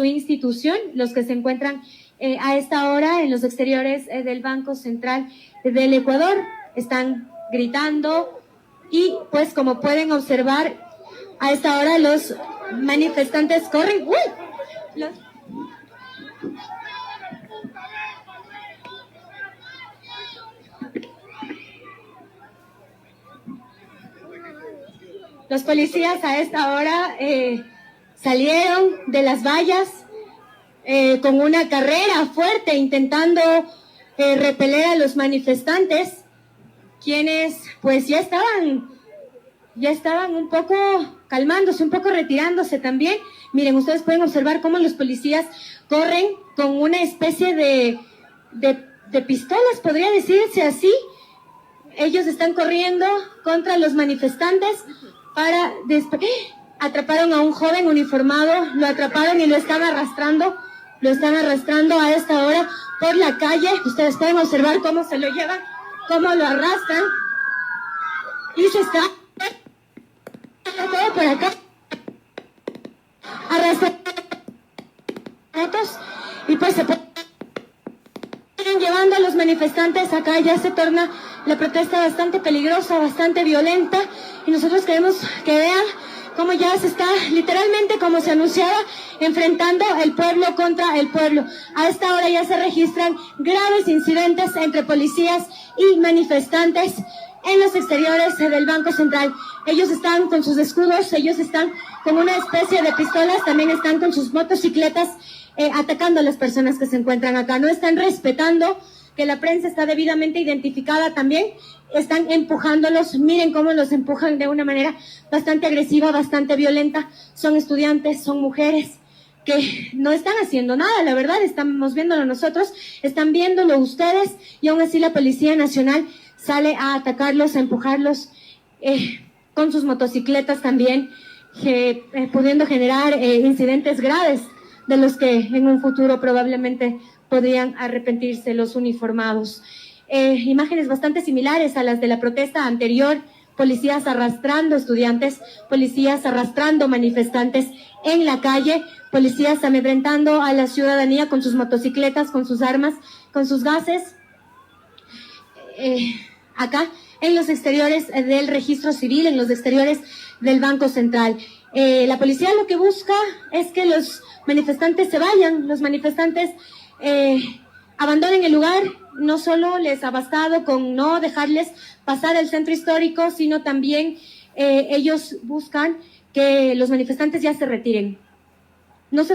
su institución, los que se encuentran a esta hora en los exteriores del Banco Central del Ecuador, están gritando y pues como pueden observar a esta hora los manifestantes corren. ¡Uy! Los policías a esta hora salieron de las vallas con una carrera fuerte intentando repeler a los manifestantes, quienes pues ya estaban un poco calmándose, un poco retirándose también. Miren, ustedes pueden observar cómo los policías corren con una especie de pistolas, podría decirse así. Ellos están corriendo contra los manifestantes para atraparon a un joven uniformado, lo atraparon y lo están arrastrando a esta hora por la calle. Ustedes pueden observar cómo se lo llevan, cómo lo arrastran y se está todo por acá arrastrando y pues se pueden llevando a los manifestantes acá. Ya se torna la protesta bastante peligrosa, bastante violenta, y nosotros queremos que vean cómo ya se está, literalmente como se anunciaba, enfrentando el pueblo contra el pueblo. A esta hora ya se registran graves incidentes entre policías y manifestantes en los exteriores del Banco Central. Ellos están con sus escudos, ellos están con una especie de pistolas, también están con sus motocicletas atacando a las personas que se encuentran acá. No están respetando que la prensa está debidamente identificada también, están empujándolos. Miren cómo los empujan de una manera bastante agresiva, bastante violenta. Son estudiantes, son mujeres que no están haciendo nada, la verdad, estamos viéndolo nosotros, están viéndolo ustedes, y aún así la Policía Nacional sale a atacarlos, a empujarlos con sus motocicletas también, pudiendo generar incidentes graves de los que en un futuro probablemente podrían arrepentirse los uniformados. Imágenes bastante similares a las de la protesta anterior, policías arrastrando estudiantes, policías arrastrando manifestantes en la calle, policías amedrentando a la ciudadanía con sus motocicletas, con sus armas, con sus gases. Acá en los exteriores del registro civil, en los exteriores del Banco Central. La policía lo que busca es que los manifestantes se vayan, los manifestantes abandonen el lugar. No solo les ha bastado con no dejarles pasar el centro histórico, sino también ellos buscan que los manifestantes ya se retiren. No se